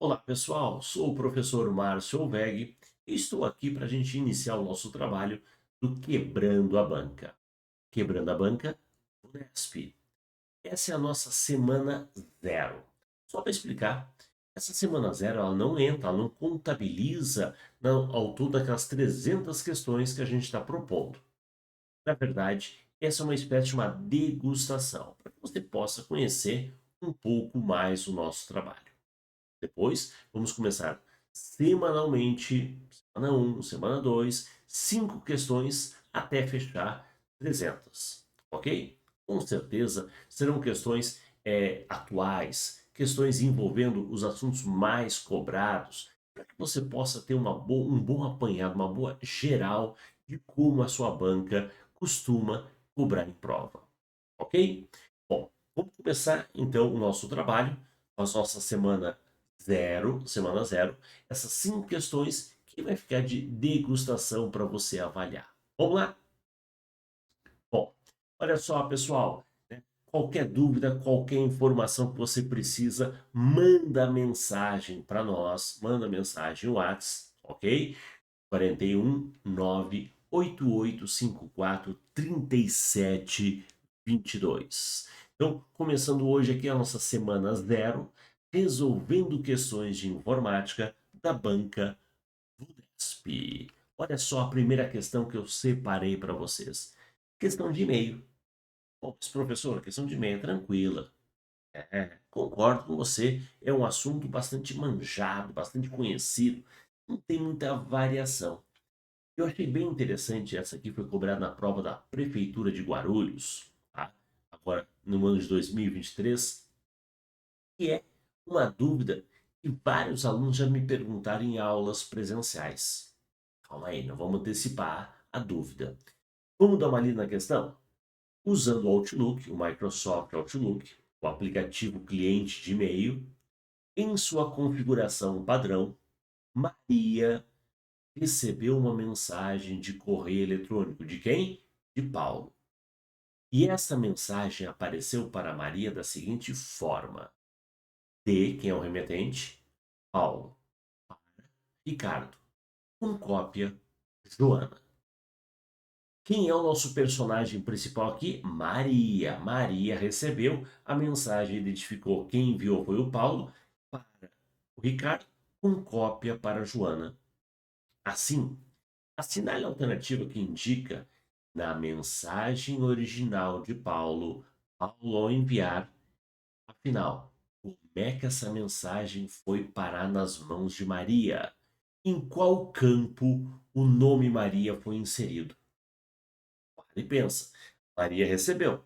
Olá pessoal, sou o professor Márcio Alveg e estou aqui para a gente iniciar o nosso trabalho do Quebrando a Banca. Quebrando a Banca, Unesp. Essa é a nossa semana zero. Só para explicar, essa semana zero ela não entra, ela não contabiliza ao todo aquelas 300 questões que a gente está propondo. Na verdade, essa é uma espécie de uma degustação, para que você possa conhecer um pouco mais o nosso trabalho. Depois, vamos começar semanalmente, semana um, semana 2, 5 questões até fechar 300, ok? Com certeza serão questões atuais, questões envolvendo os assuntos mais cobrados, para que você possa ter um bom apanhado, uma boa geral de como a sua banca costuma cobrar em prova, ok? Bom, vamos começar então o nosso trabalho, a nossa semana zero, essas 5 questões que vai ficar de degustação para você avaliar. Vamos lá? Bom, olha só, pessoal, né, qualquer dúvida, qualquer informação que você precisa, manda mensagem para nós, manda mensagem no WhatsApp, ok? 41 98854 3722. Então, começando hoje aqui a nossa semana zero, resolvendo questões de informática da banca Budesp. Olha só a primeira questão que eu separei para vocês. Questão de e-mail. Bom, mas professor, a questão de e-mail é tranquila. Concordo com você, é um assunto bastante manjado, bastante conhecido, não tem muita variação. Eu achei bem interessante, essa aqui foi cobrada na prova da Prefeitura de Guarulhos, tá? Agora no ano de 2023, que é uma dúvida que vários alunos já me perguntaram em aulas presenciais. Calma aí, não vamos antecipar a dúvida. Vamos dar uma lida na questão? Usando o Outlook, o Microsoft Outlook, o aplicativo cliente de e-mail, em sua configuração padrão, Maria recebeu uma mensagem de correio eletrônico. De quem? De Paulo. E essa mensagem apareceu para Maria da seguinte forma: de quem é o remetente? Paulo. Ricardo. Com cópia, Joana. Quem é o nosso personagem principal aqui? Maria. Maria recebeu a mensagem, identificou quem enviou foi o Paulo para o Ricardo, com cópia para a Joana. Assim, assinale a alternativa que indica na mensagem original de Paulo, Paulo ao enviar, afinal, como é que essa mensagem foi parar nas mãos de Maria? Em qual campo o nome Maria foi inserido? Para e pensa. Maria recebeu,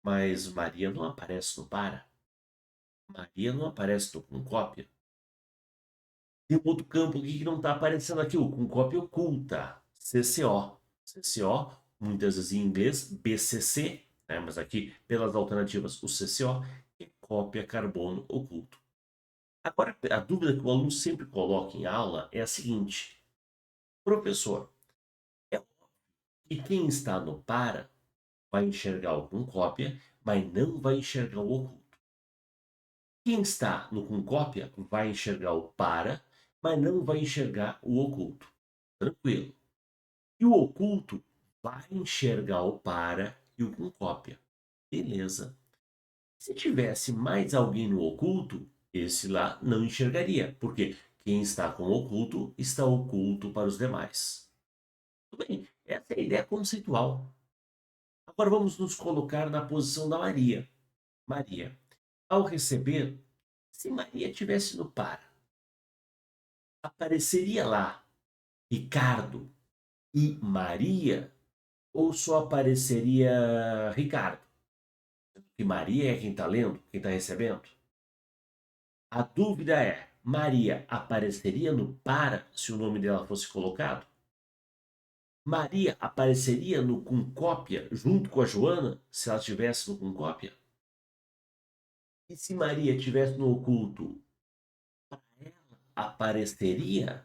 mas Maria não aparece no para. Maria não aparece no com cópia. Tem um outro campo aqui que não está aparecendo aqui, o com cópia oculta, CCO. CCO, muitas vezes em inglês, BCC, né? Mas aqui, pelas alternativas, o CCO, que é cópia carbono oculto. Agora, a dúvida que o aluno sempre coloca em aula é a seguinte: professor, é óbvio que quem está no para vai enxergar o com cópia, mas não vai enxergar o oculto. Quem está no com cópia vai enxergar o para, mas não vai enxergar o oculto. Tranquilo. E o oculto vai enxergar o para e o com cópia. Beleza. Se tivesse mais alguém no oculto, esse lá não enxergaria, porque quem está com o oculto está oculto para os demais. Tudo bem, essa é a ideia conceitual. Agora vamos nos colocar na posição da Maria. Maria, ao receber, se Maria tivesse no para, apareceria lá Ricardo e Maria ou só apareceria Ricardo? Que Maria é quem está lendo, quem está recebendo? A dúvida é: Maria apareceria no para se o nome dela fosse colocado? Maria apareceria no com cópia junto com a Joana se ela estivesse no com cópia? E se Maria estivesse no oculto, ela apareceria?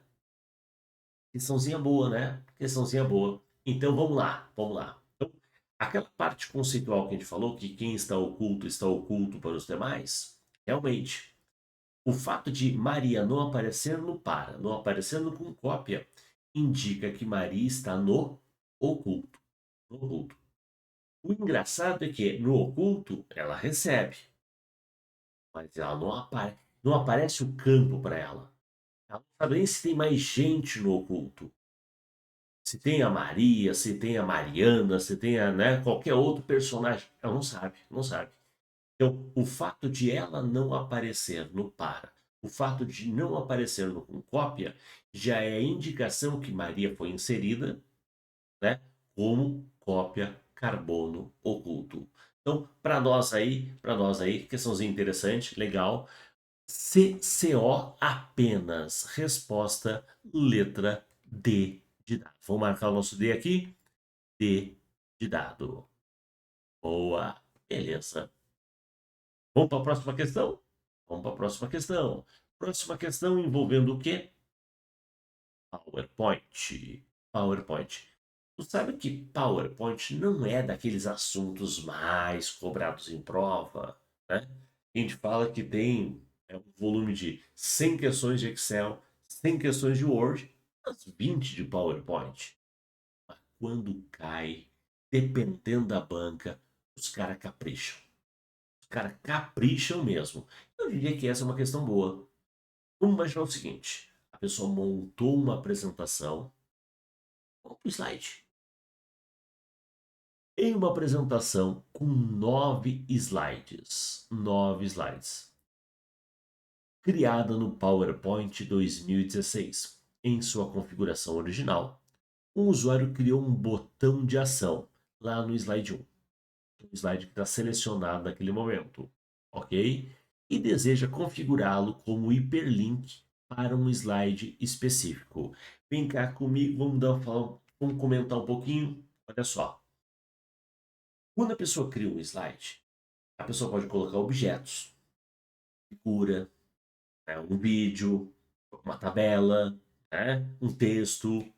Questãozinha boa, né? Questãozinha boa. Então vamos lá, vamos lá. Então, aquela parte conceitual que a gente falou, que quem está oculto para os demais, realmente. O fato de Maria não aparecer no para, não aparecer no com cópia, indica que Maria está no oculto. No oculto. O engraçado é que no oculto ela recebe, mas ela não aparece o campo para ela. Ela não sabe nem se tem mais gente no oculto. Se tem a Maria, se tem a Mariana, se tem a, né, qualquer outro personagem. Ela não sabe, não sabe. Então, o fato de ela não aparecer no para, o fato de não aparecer no com cópia, já é indicação que Maria foi inserida, né, como cópia carbono oculto. Então, para nós aí, questãozinha interessante, legal. CCO apenas. Resposta, letra D de dado. Vamos marcar o nosso D aqui. D de dado. Boa. Beleza. Vamos para a próxima questão? Vamos para a próxima questão. Próxima questão envolvendo o quê? PowerPoint. PowerPoint. Tu sabe que PowerPoint não é daqueles assuntos mais cobrados em prova, né? A gente fala que tem um volume de 100 questões de Excel, 100 questões de Word, umas 20 de PowerPoint. Mas quando cai, dependendo da banca, os caras capricham. Os caras capricham mesmo. Eu diria que essa é uma questão boa. Vamos imaginar o seguinte: a pessoa montou uma apresentação, vamos para o slide. Em uma apresentação com 9 slides, 9 slides, criada no PowerPoint 2016. Em sua configuração original, um usuário criou um botão de ação lá no slide 1, o slide que está selecionado naquele momento, ok? E deseja configurá-lo como hiperlink para um slide específico. Vem cá comigo, vamos comentar um pouquinho. Olha só, quando a pessoa cria um slide, a pessoa pode colocar objetos, figura, né, um vídeo, uma tabela, né, um texto,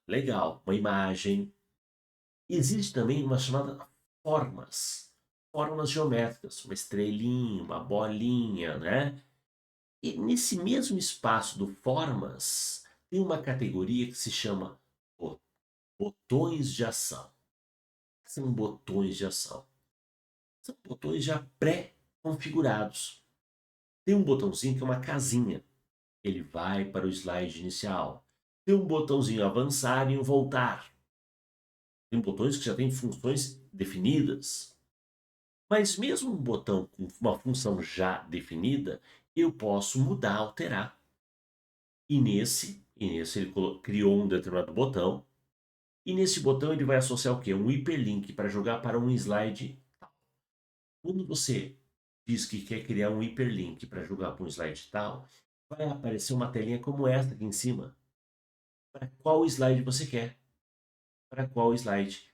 legal, uma imagem. Existe também uma chamada formas, formas geométricas, uma estrelinha, uma bolinha, né? E nesse mesmo espaço do formas, tem uma categoria que se chama botões de ação. São botões de ação. São botões já pré-configurados. Tem um botãozinho que é uma casinha. Ele vai para o slide inicial. Tem um botãozinho avançar e um voltar. Tem botões que já têm funções definidas. Mas mesmo um botão com uma função já definida, eu posso mudar, alterar. E nesse ele criou um determinado botão. E nesse botão ele vai associar o quê? Um hiperlink para jogar para um slide tal. Quando você diz que quer criar um hiperlink para jogar para um slide tal, vai aparecer uma telinha como esta aqui em cima. Para qual slide você quer? Para qual slide?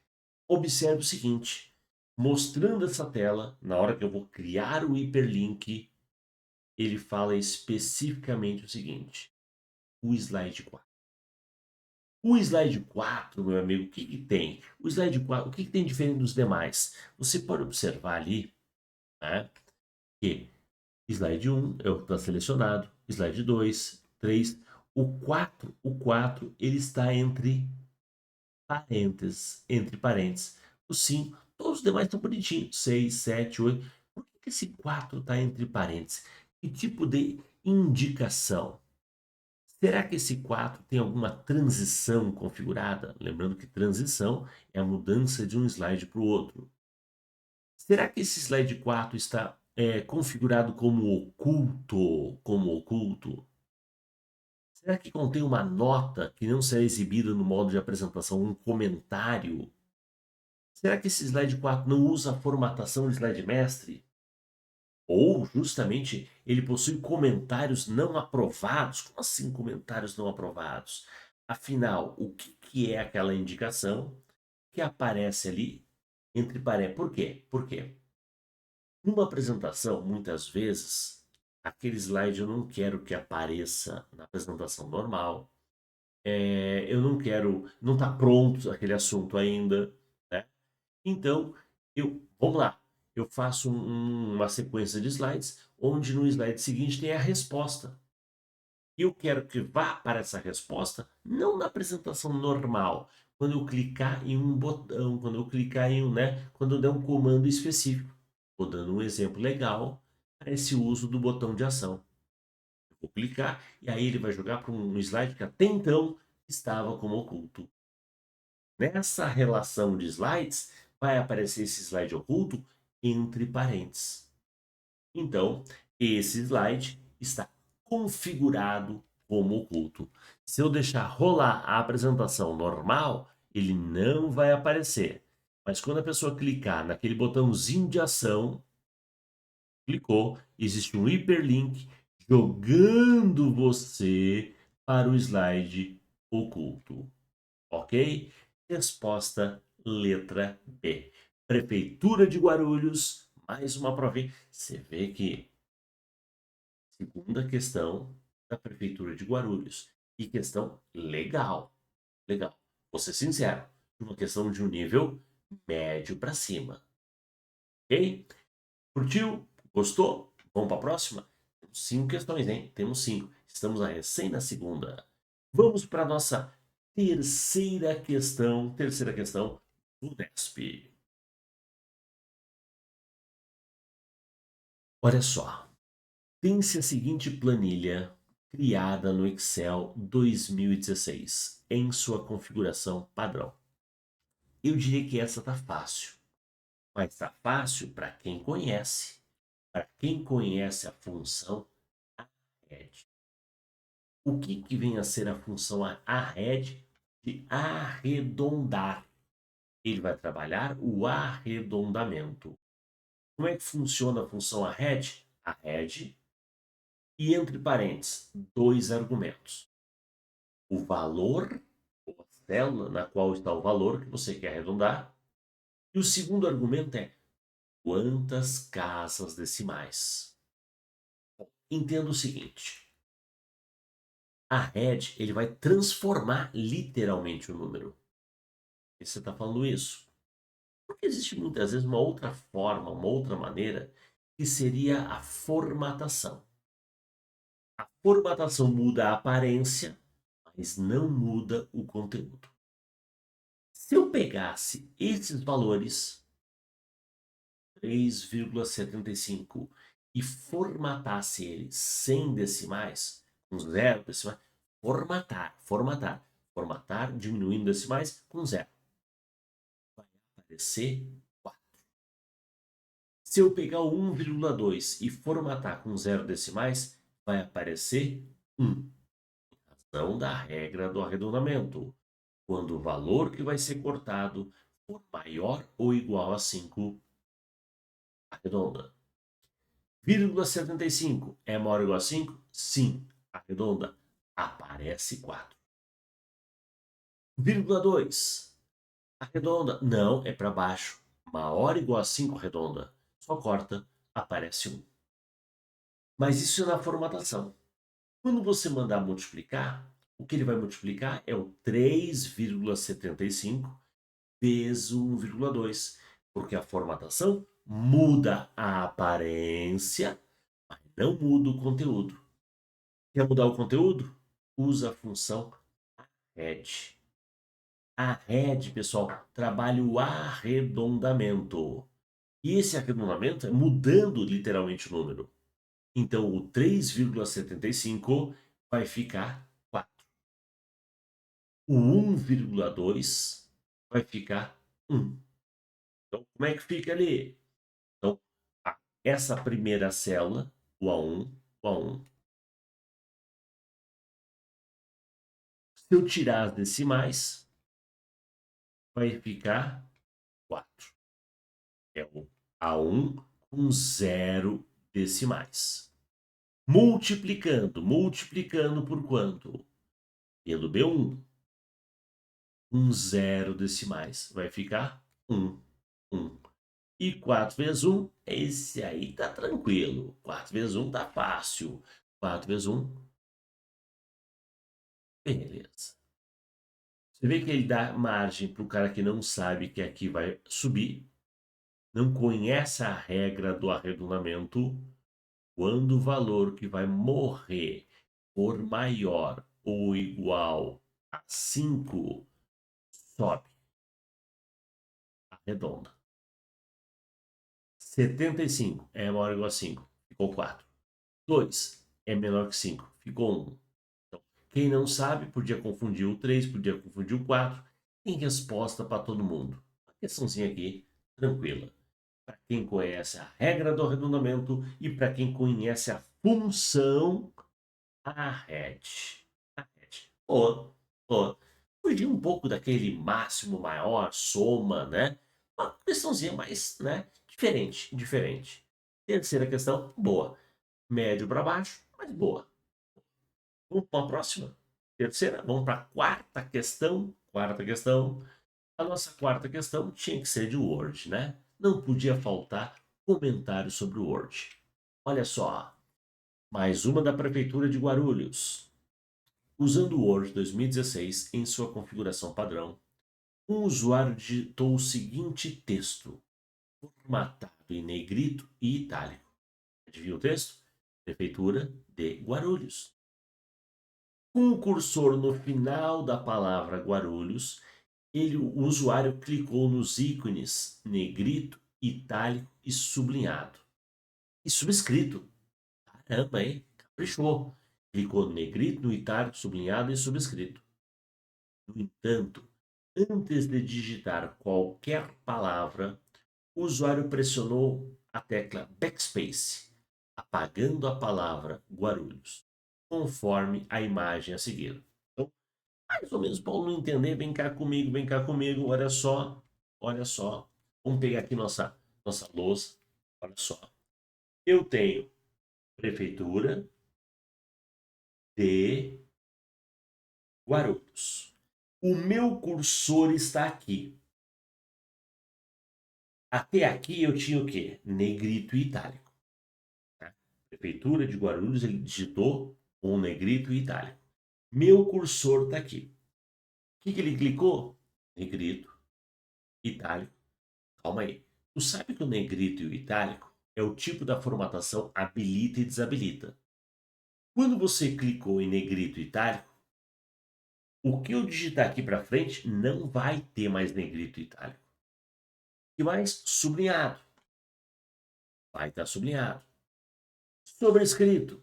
Observe o seguinte: mostrando essa tela, na hora que eu vou criar o hiperlink, ele fala especificamente o seguinte: o slide 4. O slide 4, meu amigo, o que, que tem? O slide 4, o que, que tem diferente dos demais? Você pode observar ali, né, que slide 1 é o que está selecionado, slide 2, 3, o quatro ele está entre parênteses. O 5, todos os demais estão bonitinhos, 6, 7, 8. Por que, que esse 4 está entre parênteses? Que tipo de indicação? Será que esse 4 tem alguma transição configurada? Lembrando que transição é a mudança de um slide para o outro. Será que esse slide 4 está configurado como oculto? Como oculto? Será que contém uma nota que não será exibida no modo de apresentação, um comentário? Será que esse slide 4 não usa a formatação de slide mestre? Ou, justamente, ele possui comentários não aprovados? Como assim comentários não aprovados? Afinal, o que, que é aquela indicação que aparece ali entre parênteses? Por quê? Por quê? Numa apresentação, muitas vezes, aquele slide eu não quero que apareça na apresentação normal. Eu não quero, não está pronto aquele assunto ainda, né? Então, vamos lá. eu faço uma sequência de slides, onde no slide seguinte tem a resposta. E eu quero que vá para essa resposta, não na apresentação normal, quando eu clicar em um botão, quando eu clicar em um, né, quando eu der um comando específico. Vou dando um exemplo legal para esse uso do botão de ação. Eu vou clicar e aí ele vai jogar para um slide que até então estava como oculto. Nessa relação de slides, vai aparecer esse slide oculto entre parênteses. Então, esse slide está configurado como oculto. Se eu deixar rolar a apresentação normal, ele não vai aparecer. Mas quando a pessoa clicar naquele botãozinho de ação, clicou, existe um hiperlink jogando você para o slide oculto. Ok? Resposta letra B. Prefeitura de Guarulhos, mais uma provinha. Você vê que segunda questão da Prefeitura de Guarulhos. E questão legal. Legal. Vou ser sincero. Uma questão de um nível médio para cima. Ok? Curtiu? Gostou? Vamos para a próxima? Temos 5 questões, hein? Temos 5. Estamos a recém na segunda. Vamos para a nossa terceira questão. Terceira questão do Nesp. Olha só. Tem-se a seguinte planilha criada no Excel 2016 em sua configuração padrão. Eu diria que essa está fácil, mas está fácil para quem conhece. Para quem conhece a função arred. O que vem a ser a função arred de arredondar? Ele vai trabalhar o arredondamento. Como é que funciona a função arred? Arred e entre parênteses, dois argumentos. O valor, ou a célula na qual está o valor que você quer arredondar. E o segundo argumento é quantas casas decimais. Bom, entenda o seguinte. A RED ele vai transformar literalmente o número. E você está falando isso? Porque existe muitas vezes uma outra forma, uma outra maneira, que seria a formatação. A formatação muda a aparência, mas não muda o conteúdo. Se eu pegasse esses valores, 3,75, e formatasse ele sem decimais, com zero decimais, formatar, diminuindo decimais com zero, vai aparecer 4. Se eu pegar o 1,2 e formatar com zero decimais, vai aparecer 1. Em razão da regra do arredondamento. Quando o valor que vai ser cortado for maior ou igual a 5, arredonda. 0,75 é maior ou igual a 5? Sim, arredonda. Aparece 4. 0,2 arredonda? Não, é para baixo. Maior ou igual a 5 arredonda. Só corta, aparece 1. Mas isso é na formatação. Quando você mandar multiplicar, o que ele vai multiplicar é o 3,75 vezes 1,2, porque a formatação muda a aparência, mas não muda o conteúdo. Quer mudar o conteúdo? Usa a função arred. Arred, pessoal, trabalha o arredondamento. E esse arredondamento é mudando literalmente o número. Então, o 3,75 vai ficar 4. O 1,2 vai ficar 1. Então, como é que fica ali? Então, essa primeira célula, o A1. Se eu tirar as decimais, vai ficar 4. É o A1 com 0 decimais. Multiplicando por quanto? Pelo B1, com 0 decimais. Vai ficar 1. E 4 vezes 1, esse aí tá tranquilo. 4 vezes 1 tá fácil. 4 vezes 1, beleza. Você vê que ele dá margem para o cara que não sabe que aqui vai subir. não conhece a regra do arredondamento, quando o valor que vai morrer for maior ou igual a 5, sobe, arredonda. 75 é maior ou igual a 5, ficou 4. 2 é menor que 5, ficou 1. Então, quem não sabe, podia confundir o 3, podia confundir o 4. Tem resposta para todo mundo. Uma questãozinha aqui, tranquila. Para quem conhece a regra do arredondamento e para quem conhece a função arrede. Arrede. Ó, fugir um pouco daquele máximo maior, soma, né? Uma questãozinha mais, né? Diferente. Terceira questão, boa. Médio para baixo, mas boa. Vamos para a próxima. Terceira, vamos para a quarta questão. Quarta questão. A nossa quarta questão tinha que ser de Word, né? Não podia faltar comentário sobre o Word. Olha só, mais uma da Prefeitura de Guarulhos. Usando o Word 2016 em sua configuração padrão, um usuário digitou o seguinte texto, formatado em negrito e itálico. Adivinha o texto? Prefeitura de Guarulhos. Com o cursor no final da palavra Guarulhos, o usuário clicou nos ícones negrito, itálico e sublinhado. E subscrito. Caramba, hein? Caprichou. Clicou no negrito, no itálico, sublinhado e subscrito. No entanto, antes de digitar qualquer palavra, o usuário pressionou a tecla Backspace, apagando a palavra Guarulhos, conforme a imagem a seguir. Então, mais ou menos para não entender, vem cá comigo, olha só. Vamos pegar aqui nossa louça, olha só. Eu tenho Prefeitura de Guarulhos. O meu cursor está aqui. Até aqui eu tinha o quê? Negrito e itálico. Tá? Prefeitura de Guarulhos, ele digitou com negrito e itálico. Meu cursor está aqui. O que ele clicou? Negrito, itálico. Calma aí. Tu sabe que o negrito e o itálico é o tipo da formatação habilita e desabilita. Quando você clicou em negrito e itálico, o que eu digitar aqui para frente não vai ter mais negrito e itálico. E mais sublinhado. Vai estar sublinhado. Sobrescrito.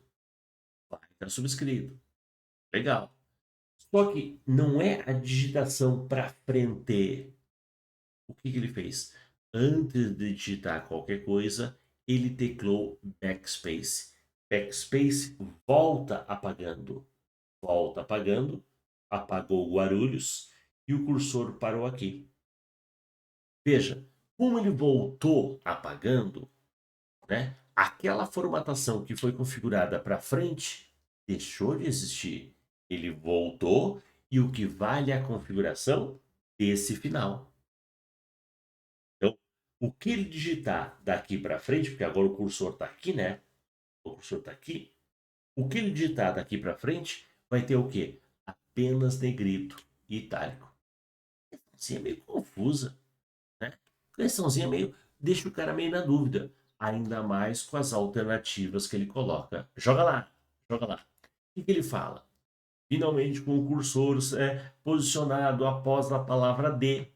Vai estar subscrito. Legal. Só que não é a digitação para frente. O que ele fez? Antes de digitar qualquer coisa, ele teclou backspace. Backspace volta apagando. Volta apagando. Apagou Guarulhos e o cursor parou aqui. Veja, como ele voltou apagando, né? Aquela formatação que foi configurada para frente deixou de existir. Ele voltou e o que vale é a configuração desse final. Então, o que ele digitar daqui para frente, porque agora o cursor está aqui, né? O cursor está aqui. O que ele digitar daqui para frente vai ter o quê? Apenas negrito e itálico. Questãozinha meio confusa, né? Questãozinha meio deixa o cara meio na dúvida. Ainda mais com as alternativas que ele coloca. Joga lá, joga lá. O que ele fala? Finalmente com o cursor posicionado após a palavra D,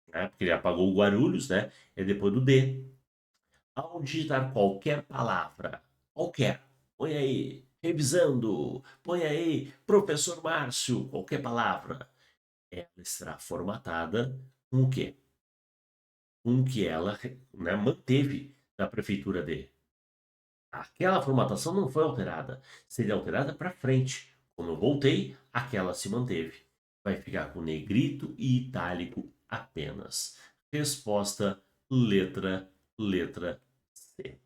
né? Porque ele apagou o Guarulhos, né? É depois do D. Ao digitar qualquer palavra, qualquer, põe aí, revisando, põe aí, professor Márcio, qualquer palavra, ela estará formatada com o quê? Com o que ela, né, manteve na prefeitura D. Aquela formatação não foi alterada, seria alterada para frente. Como eu voltei, aquela se manteve. Vai ficar com negrito e itálico apenas. Resposta letra C.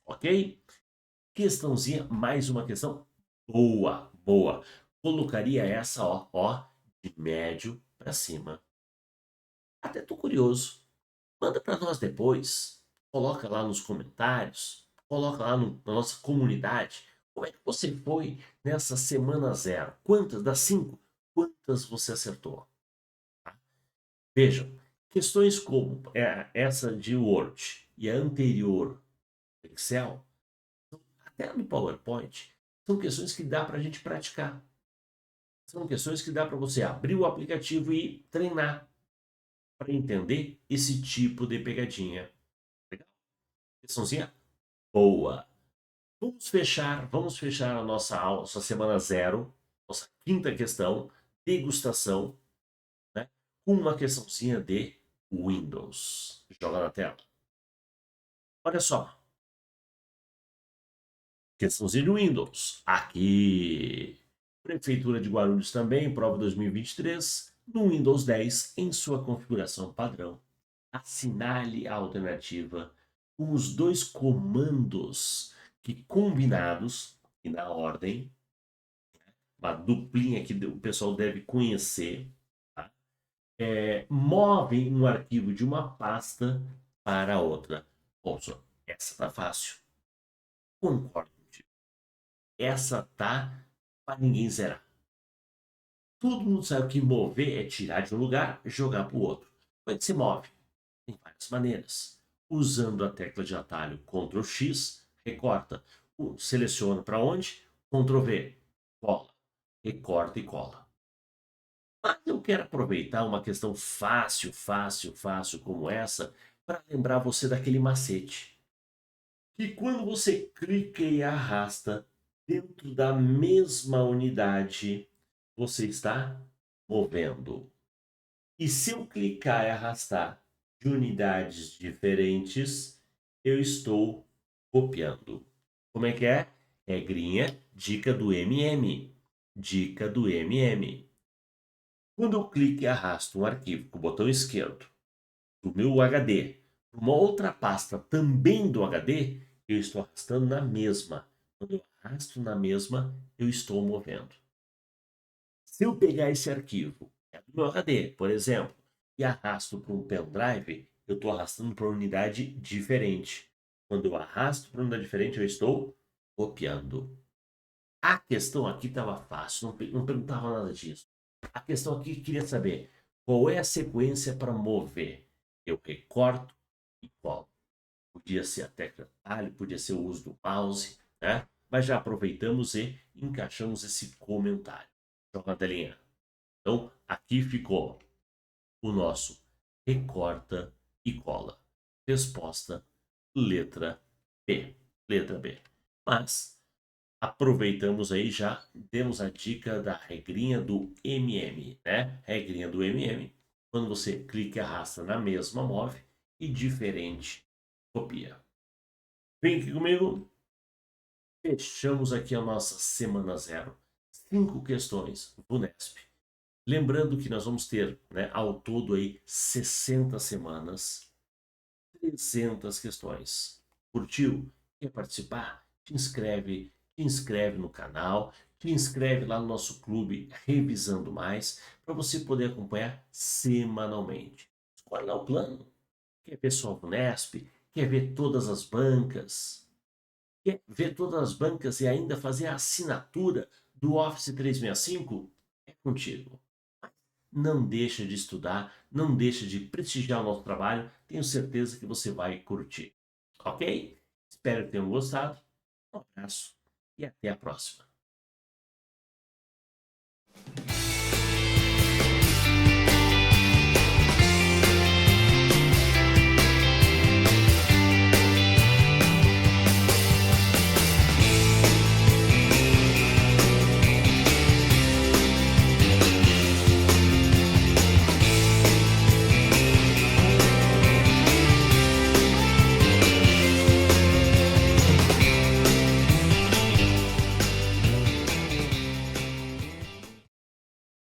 Ok? Questãozinha, mais uma questão boa. Colocaria essa, ó, de médio para cima. Até tô curioso. Manda para nós depois. Coloca lá nos comentários. Coloca lá na nossa comunidade. Como é que você foi nessa semana zero? Quantas das 5? Quantas você acertou? Tá? Vejam, Questões como essa de Word e a anterior Excel, até no PowerPoint, são questões que dá para a gente praticar. São questões que dá para você abrir o aplicativo e treinar para entender esse tipo de pegadinha. Legal? Questãozinha boa. Vamos fechar a nossa aula, nossa semana zero, nossa quinta questão, degustação, né? Com uma questãozinha de Windows. Joga na tela. Olha só. Questãozinha de Windows. Aqui. Prefeitura de Guarulhos também, prova 2023, no Windows 10, em sua configuração padrão. Assinale a alternativa com os dois comandos que combinados, e na ordem, uma duplinha que o pessoal deve conhecer, tá? Movem um arquivo de uma pasta para outra. Ouça, essa tá fácil. Concordo contigo. Essa tá para ninguém zerar. Todo mundo sabe que mover é tirar de um lugar e jogar para o outro. Como é que se move? Tem várias maneiras. Usando a tecla de atalho Ctrl X, recorta. Seleciona para onde? Ctrl V, cola. Recorta e cola. Mas eu quero aproveitar uma questão fácil, fácil, fácil como essa para lembrar você daquele macete. Que quando você clica e arrasta dentro da mesma unidade, você está movendo. E se eu clicar e arrastar de unidades diferentes, eu estou copiando. Como é que é? Regrinha, dica do MM. Dica do MM. Quando eu clico e arrasto um arquivo com o botão esquerdo do meu HD para uma outra pasta também do HD, eu estou arrastando na mesma. Quando eu arrasto na mesma, eu estou movendo. Se eu pegar esse arquivo, do meu HD, por exemplo, e arrasto para um pendrive, eu estou arrastando para uma unidade diferente. Quando eu arrasto para uma unidade diferente, eu estou copiando. A questão aqui estava fácil, não perguntava nada disso. A questão aqui queria saber qual é a sequência para mover. Eu recorto e colo. Podia ser a tecla atalho, podia ser o uso do mouse, né? Mas já aproveitamos e encaixamos esse comentário. Joga na telinha. Então, aqui ficou o nosso recorta e cola. Resposta, letra B. Letra B. Mas aproveitamos aí já, demos a dica da regrinha do MM, né? Regrinha do MM. Quando você clica e arrasta na mesma, move, e diferente, copia. Vem aqui comigo. Fechamos aqui a nossa semana zero. 5 questões, VUNESP. Lembrando que nós vamos ter, né, ao todo aí 60 semanas, 300 questões. Curtiu? Quer participar? Te inscreve no canal, te inscreve lá no nosso clube Revisando Mais, para você poder acompanhar semanalmente. Escolhe lá o plano. Quer ver só o Unesp? Quer ver todas as bancas? Quer ver todas as bancas e ainda fazer a assinatura do Office 365? É contigo. Não deixa de estudar, não deixa de prestigiar o nosso trabalho, tenho certeza que você vai curtir. Ok? Espero que tenham gostado. Um abraço e até a próxima.